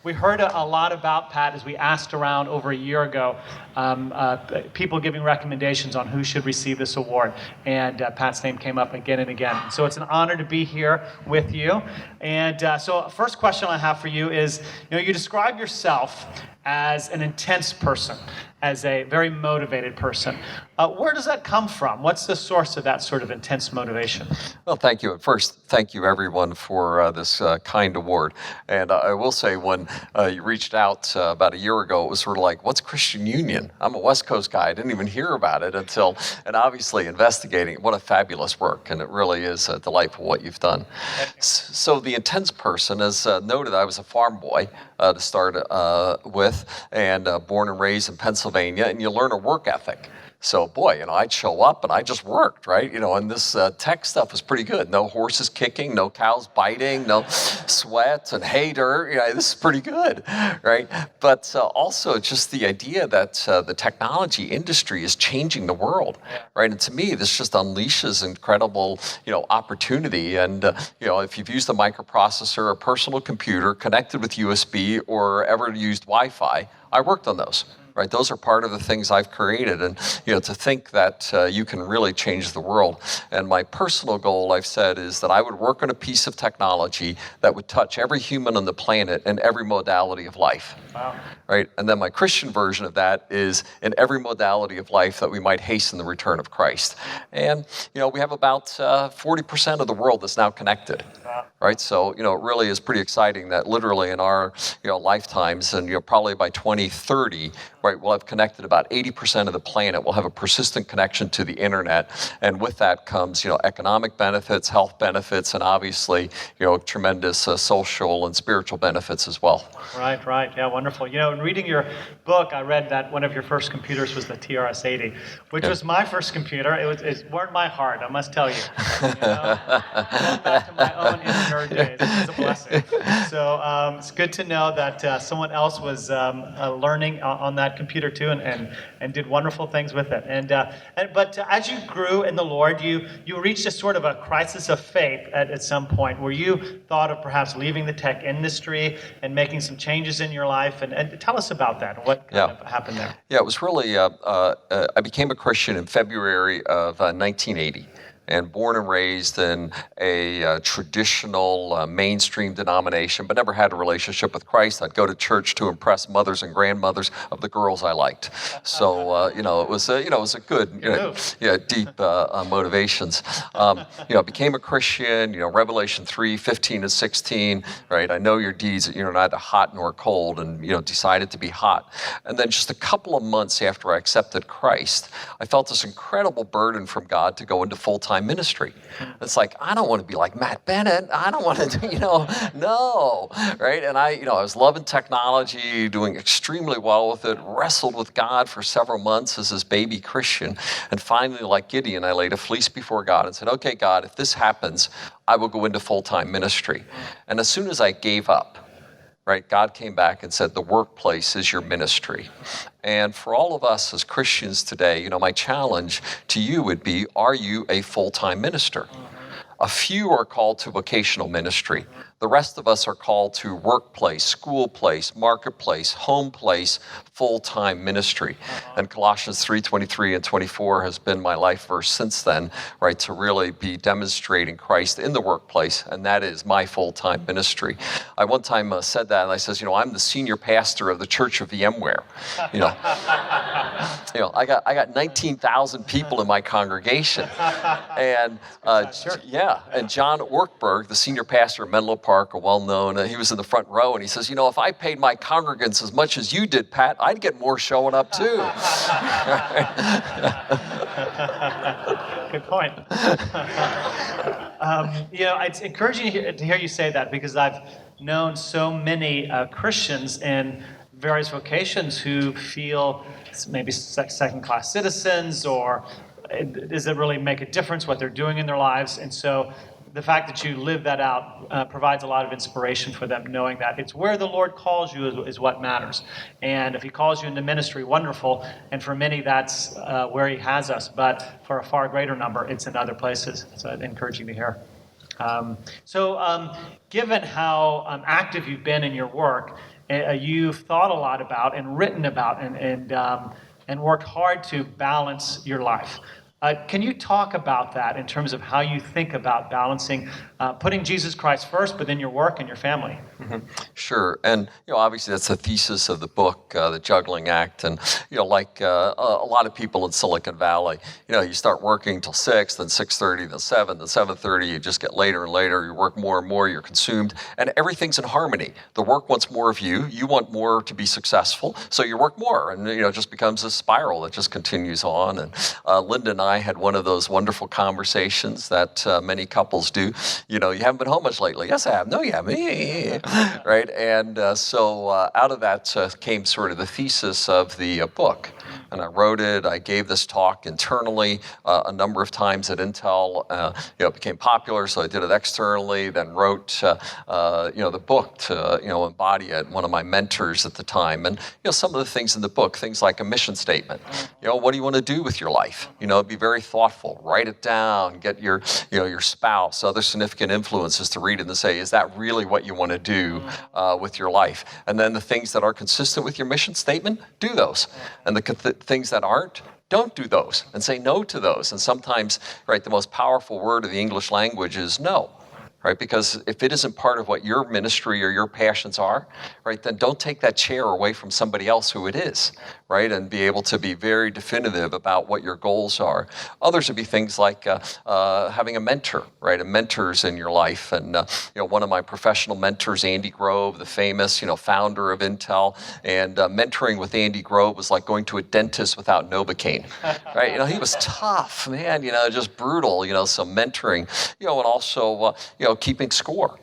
We heard a lot about Pat as we asked around over a year ago, people giving recommendations on who should receive this award, and Pat's name came up again and again. So it's an honor to be here with you. And so first question I have for you is, you describe yourself as an intense person, as a very motivated person. Where does that come from? What's the source of that sort of intense motivation? Well, thank you. First, thank you everyone for this kind award. And I will say, when you reached out about a year ago, it was sort of like, what's Christian Union? I'm a West Coast guy. I didn't even hear about it until, and obviously investigating it. What a fabulous work. And it really is delightful what you've done. So the intense person, as noted, I was a farm boy to start with, and born and raised in Pennsylvania, and you learn a work ethic. So, boy, I'd show up and I just worked, right? And this tech stuff was pretty good. No horses kicking, no cows biting, no sweat and hay dirt. This is pretty good, right? But also just the idea that the technology industry is changing the world, right? And to me, this just unleashes incredible, opportunity. And, if you've used a microprocessor, a personal computer connected with USB, or ever used Wi-Fi, I worked on those. Right, those are part of the things I've created, and to think that you can really change the world. And my personal goal, I've said, is that I would work on a piece of technology that would touch every human on the planet in every modality of life. Wow. Right, and then my Christian version of that is in every modality of life that we might hasten the return of Christ. And we have about 40% of the world that's now connected. Wow. Right, so it really is pretty exciting that literally in our lifetimes, and probably by 2030. Right, we'll have connected about 80% of the planet. We'll have a persistent connection to the internet, and with that comes, economic benefits, health benefits, and obviously, tremendous social and spiritual benefits as well. Right, yeah, wonderful. In reading your book, I read that one of your first computers was the TRS-80, which was my first computer. It warmed my heart, I must tell you. Going back to my own nerd days, it was a blessing. So it's good to know that someone else was learning on that computer too, and did wonderful things with it. But as you grew in the Lord, you reached a sort of a crisis of faith at some point, where you thought of perhaps leaving the tech industry and making some changes in your life. And tell us about that. What kind of happened there? Yeah, it was really. I became a Christian in February of 1980. And born and raised in a traditional mainstream denomination, but never had a relationship with Christ. I'd go to church to impress mothers and grandmothers of the girls I liked. So it was a good, deep motivations. Became a Christian. Revelation 3:15 and 16. Right, I know your deeds, that you're neither hot nor cold, and decided to be hot. And then just a couple of months after I accepted Christ, I felt this incredible burden from God to go into full-time ministry. It's like, I don't want to be like Matt Bennett. I don't want to, no, right? And I was loving technology, doing extremely well with it, wrestled with God for several months as his baby Christian. And finally, like Gideon, I laid a fleece before God and said, okay, God, if this happens, I will go into full-time ministry. And as soon as I gave up, right, God came back and said, the workplace is your ministry. And for all of us as Christians today, my challenge to you would be, are you a full-time minister? A few are called to vocational ministry. The rest of us are called to workplace, school place, marketplace, home place, full-time ministry. And Colossians 3:23 and 24 has been my life verse since then, right, to really be demonstrating Christ in the workplace, and that is my full-time ministry. I one time said that, and I says, I'm the senior pastor of the Church of VMware. I got 19,000 people in my congregation, and and John Orkberg, the senior pastor of Menlo Park, a well-known, he was in the front row, and he says, if I paid my congregants as much as you did, Pat, I'd get more showing up too. Good point. It's encouraging to hear you say that, because I've known so many Christians in various vocations who feel maybe second-class citizens, or does it really make a difference what they're doing in their lives? And so the fact that you live that out provides a lot of inspiration for them, knowing that it's where the Lord calls you is what matters. And if he calls you into ministry, wonderful. And for many, that's where he has us. But for a far greater number, it's in other places. So it's encouraging to hear. Given how active you've been in your work, you've thought a lot about and written about and worked hard to balance your life. Can you talk about that in terms of how you think about balancing, putting Jesus Christ first, but then your work and your family? Mm-hmm. Sure, and obviously that's the thesis of the book, the Juggling Act, and like a lot of people in Silicon Valley, you start working till 6, then 6:30, then 7, then 7:30. You just get later and later. You work more and more. You're consumed, and everything's in harmony. The work wants more of you. You want more to be successful, so you work more, and it just becomes a spiral that just continues on. And Linda and I had one of those wonderful conversations that many couples do. You haven't been home much lately. Yes, I have. No, you haven't. Right? And so out of that came sort of the thesis of the book. And I wrote it. I gave this talk internally a number of times at Intel. It became popular, so I did it externally, then wrote the book to embody it, one of my mentors at the time. And some of the things in the book, things like a mission statement. What do you want to do with your life? Be very thoughtful. Write it down. Get your spouse, other significant influences to read it and say, is that really what you want to do with your life? And then the things that are consistent with your mission statement, do those. And the things that aren't, don't do those, and say no to those. And sometimes, right, the most powerful word of the English language is no. Right? Because if it isn't part of what your ministry or your passions are, right, then don't take that chair away from somebody else who it is, right? And be able to be very definitive about what your goals are. Others would be things like having a mentor, right? A mentor's in your life. And one of my professional mentors, Andy Grove, the famous founder of Intel, and mentoring with Andy Grove was like going to a dentist without Novocaine, right? He was tough, man. Just brutal. So mentoring, and also keeping score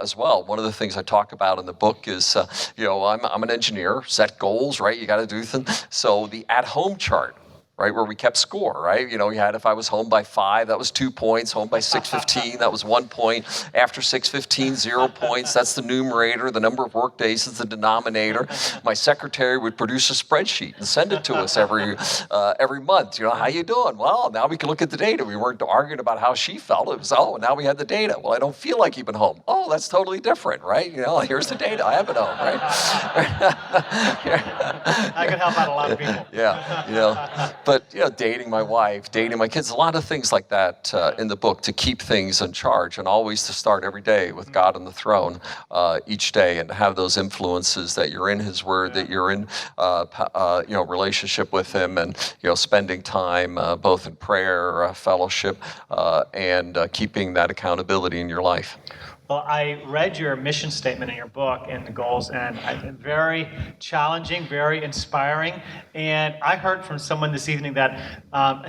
as well. One of the things I talk about in the book is, I'm an engineer, set goals, right? You got to do things. So the at-home chart, right, where we kept score, right? We had, if I was home by 5, that was 2 points. Home by 6:15, that was 1 point. After 6:15, 0 points. That's the numerator. The number of work days is the denominator. My secretary would produce a spreadsheet and send it to us every month. How you doing? Well, now we can look at the data. We weren't arguing about how she felt. It was, now we had the data. Well, I don't feel like you've been home. Oh, that's totally different, right? Here's the data. I have been home, right? I can help out a lot of people. Yeah, But dating my wife, dating my kids, a lot of things like that in the book to keep things in charge, and always to start every day with God on the throne each day, and to have those influences that you're in His Word, that you're in relationship with Him, and spending time both in prayer, fellowship, and keeping that accountability in your life. Well, I read your mission statement in your book and the goals, and it's very challenging, very inspiring. And I heard from someone this evening that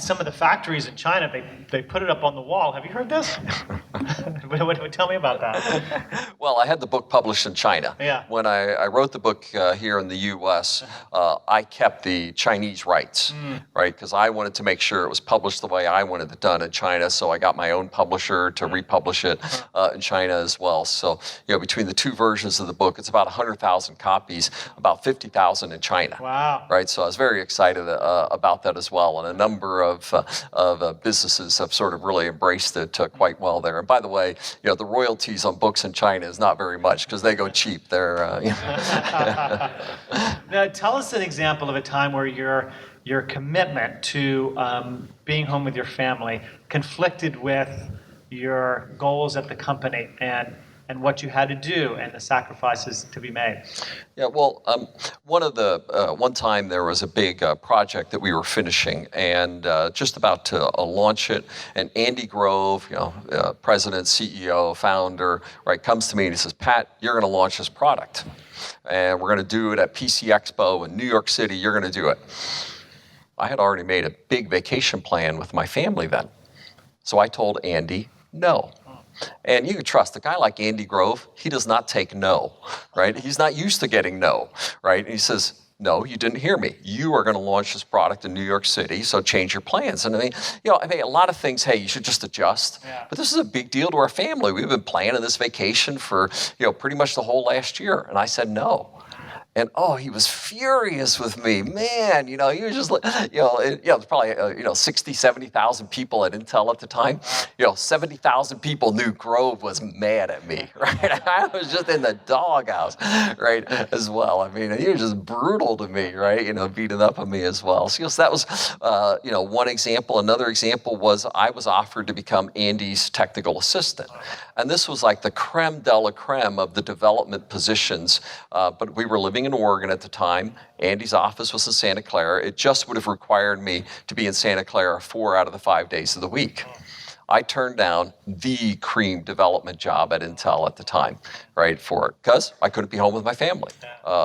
some of the factories in China, they put it up on the wall. Have you heard this? Tell me about that. Well, I had the book published in China. Yeah. When I wrote the book here in the U.S., I kept the Chinese rights, right? Because I wanted to make sure it was published the way I wanted it done in China. So I got my own publisher to republish it in China as well. So, between the two versions of the book, it's about 100,000 copies, about 50,000 in China. Wow. Right. So I was very excited about that as well. And a number of businesses have sort of really embraced it quite well there. And by the way, the royalties on books in China is not very much because they go cheap. They're. Now, tell us an example of a time where your commitment to being home with your family conflicted with your goals at the company and what you had to do and the sacrifices to be made. Yeah, well, one time there was a big project that we were finishing and just about to launch it, and Andy Grove, president, CEO, founder, right, comes to me and he says, Pat, you're going to launch this product, and we're going to do it at PC Expo in New York City. You're going to do it. I had already made a big vacation plan with my family then, so I told Andy no. And you can trust a guy like Andy Grove, he does not take no, right? He's not used to getting no, right? And he says, no, you didn't hear me. You are going to launch this product in New York City, so change your plans. And a lot of things, hey, you should just adjust. Yeah. But this is a big deal to our family. We've been planning this vacation for, pretty much the whole last year. And I said no. And he was furious with me, man. He was just like, there's probably 60, 70,000 people at Intel at the time. 70,000 people knew Grove was mad at me, right? I was just in the doghouse, right, as well. I mean, he was just brutal to me, right? Beating up on me as well. So that was, one example. Another example was I was offered to become Andy's technical assistant, and this was like the creme de la creme of the development positions. But we were living in Oregon at the time. Andy's office was in Santa Clara. It just would have required me to be in Santa Clara 4 out of the 5 days of the week. I turned down the cream development job at Intel at the time, right, for it, because I couldn't be home with my family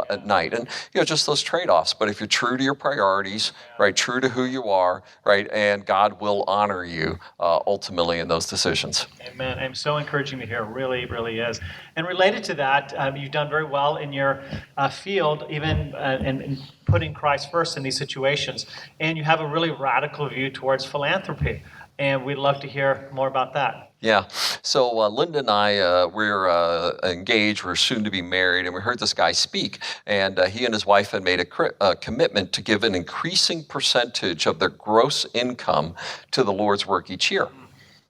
at night. And, just those trade-offs. But if you're true to your priorities, right, true to who you are, right, and God will honor you ultimately in those decisions. Amen. I'm so encouraging to hear. It really, really is. And related to that, you've done very well in your field, even in putting Christ first in these situations. And you have a really radical view towards philanthropy. And we'd love to hear more about that. Yeah. So Linda and I, we're engaged. We're soon to be married. And we heard this guy speak. And he and his wife had made a commitment to give an increasing percentage of their gross income to the Lord's work each year.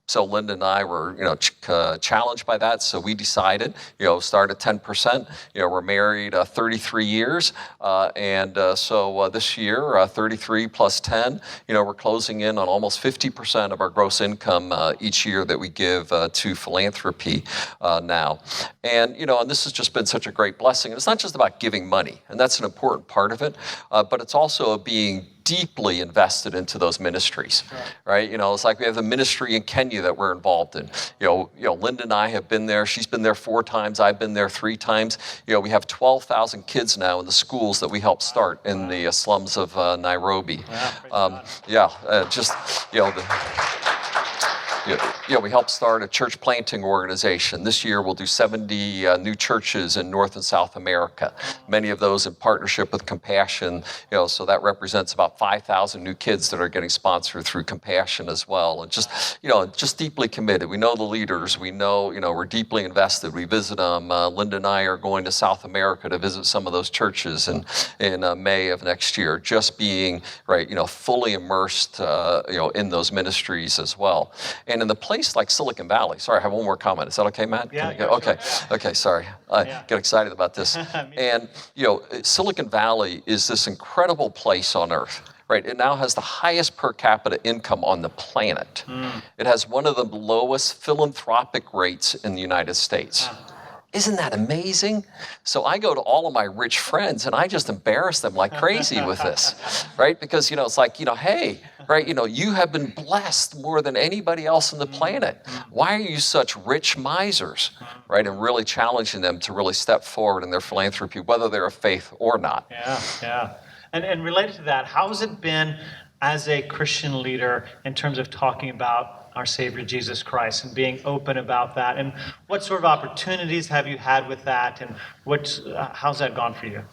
So Linda and I were, challenged by that. So we decided, start at 10%. We're married 33 years. So this year, 33 plus 10, we're closing in on almost 50% of our gross income each year that we give to philanthropy now. And this has just been such a great blessing. And it's not just about giving money, and that's an important part of it, but it's also being deeply invested into those ministries, right? It's like we have the ministry in Kenya that we're involved in. Linda and I have been there. She's been there 4 times. I've been there 3 times. We have 12,000 kids now in the schools that we helped start in the slums of Nairobi. We helped start a church planting organization. This year we'll do 70 new churches in North and South America. Many of those in partnership with Compassion. So that represents about 5,000 new kids that are getting sponsored through Compassion as well. And just deeply committed. We know the leaders. We know, we're deeply invested. We visit them. Linda and I are going to South America to visit some of those churches in May of next year. Just being fully immersed, in those ministries as well. And in the place like Silicon Valley, sorry, I have one more comment. Is that okay, Matt? Yeah. Okay. Okay, sorry. I get excited about this. And, Silicon Valley is this incredible place on earth. Right, it now has the highest per capita income on the planet. It has one of the lowest philanthropic rates in the United States. Isn't that amazing? So I go to all of my rich friends and I just embarrass them like crazy with this, right? Because, it's like, hey, right, you have been blessed more than anybody else on the planet. Why are you such rich misers, right? And really challenging them to really step forward in their philanthropy, whether they're of faith or not. Yeah. And related to that, how has it been as a Christian leader in terms of talking about our Savior Jesus Christ and being open about that? And what sort of opportunities have you had with that? And how's that gone for you?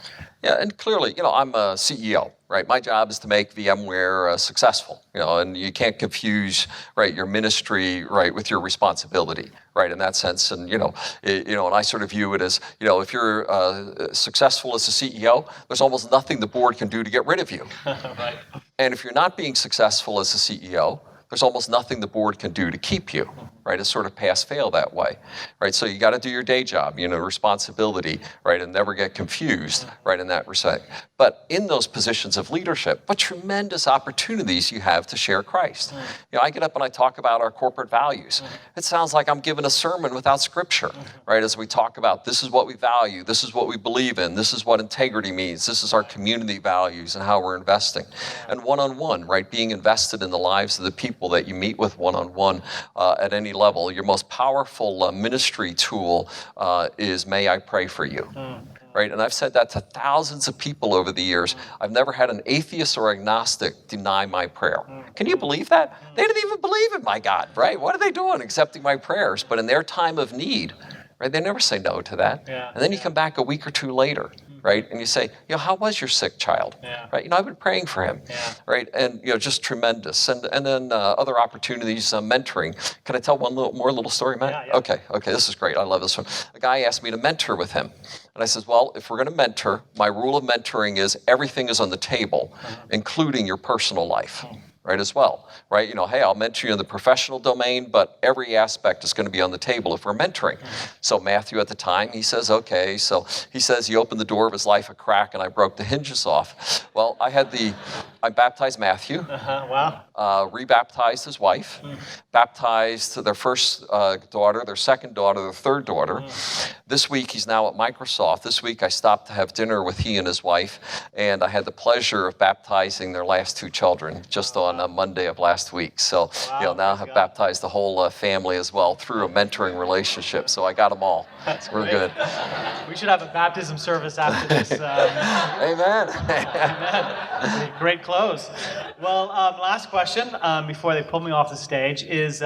Yeah, and clearly, I'm a CEO, right? My job is to make VMware successful, and you can't confuse, right, your ministry, right, with your responsibility, right, in that sense. And, and I sort of view it as, if you're successful as a CEO, there's almost nothing the board can do to get rid of you. Right. And if you're not being successful as a CEO, there's almost nothing the board can do to keep you, right? It's sort of pass-fail that way, right? So you got to do your day job, responsibility, right? And never get confused, right, in that respect. But in those positions of leadership, what tremendous opportunities you have to share Christ. I get up and I talk about our corporate values. It sounds like I'm giving a sermon without scripture, right? As we talk about, this is what we value, this is what we believe in, this is what integrity means, this is our community values and how we're investing. And one-on-one, right? Being invested in the lives of the people that you meet with one-on-one at any level. Your most powerful ministry tool is, may I pray for you? Right? And I've said that to thousands of people over the years. I've never had an atheist or agnostic deny my prayer. Can you believe that? They didn't even believe in my God, right? What are they doing accepting my prayers? But in their time of need, right, they never say no to that. And then you come back a week or 2 later, right? And you say, how was your sick child? Yeah. Right? I've been praying for him, right? And just tremendous. And then other opportunities, mentoring. Can I tell one more little story, Matt? Yeah. Okay, this is great. I love this one. A guy asked me to mentor with him. And I says, well, if we're going to mentor, my rule of mentoring is everything is on the table, including your personal life. Right, as well, right? Hey, I'll mentor you in the professional domain, but every aspect is going to be on the table if we're mentoring. So Matthew at the time, he says, okay. So he says he opened the door of his life a crack and I broke the hinges off. Well, I baptized Matthew. Wow. Rebaptized his wife, baptized their first daughter, their second daughter, their third daughter. This week, he's now at Microsoft. This week, I stopped to have dinner with he and his wife, and I had the pleasure of baptizing their last two children just on Monday of last week. So, now have baptized the whole family as well through a mentoring relationship. So I got them all. We're good. We should have a baptism service after this. Amen. Amen. Great close. Well, last question before they pull me off the stage is,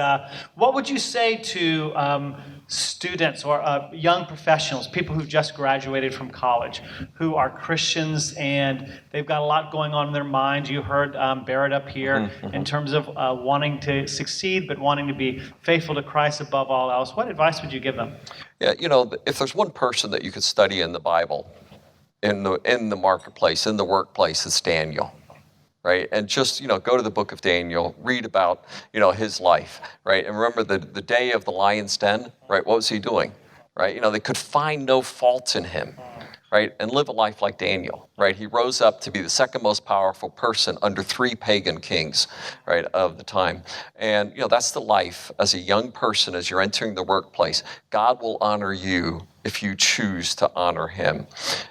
what would you say to students or young professionals, people who've just graduated from college, who are Christians and they've got a lot going on in their minds? You heard Barrett up here in terms of wanting to succeed, but wanting to be faithful to Christ above all else. What advice would you give them? Yeah, if there's one person that you could study in the Bible, in the marketplace, in the workplace, it's Daniel. Right, and just go to the book of Daniel, read about his life, right, and remember the day of the lion's den, right? What was he doing, right? They could find no fault in him, right, and live a life like Daniel, right? He rose up to be the second most powerful person under 3 pagan kings, right, of the time, and that's the life as a young person as you're entering the workplace. God will honor you if you choose to honor Him,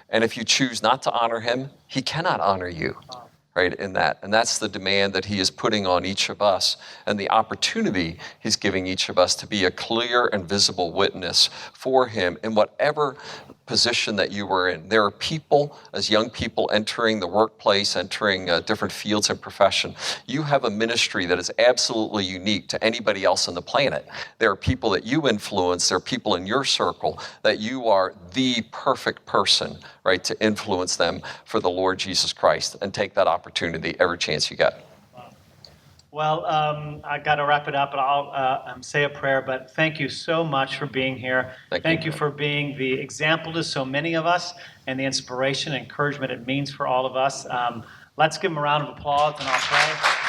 and if you choose not to honor Him, He cannot honor you. Right, in that. And that's the demand that He is putting on each of us and the opportunity He's giving each of us to be a clear and visible witness for Him in whatever position that you are in. There are people, as young people entering the workplace, entering different fields and profession, you have a ministry that is absolutely unique to anybody else on the planet. There are people that you influence, there are people in your circle that you are the perfect person, right, to influence them for the Lord Jesus Christ, and take that opportunity every chance you get. Well, I got to wrap it up, and I'll say a prayer, but thank you so much for being here. Thank you for being the example to so many of us and the inspiration and encouragement it means for all of us. Let's give him a round of applause, and I'll pray.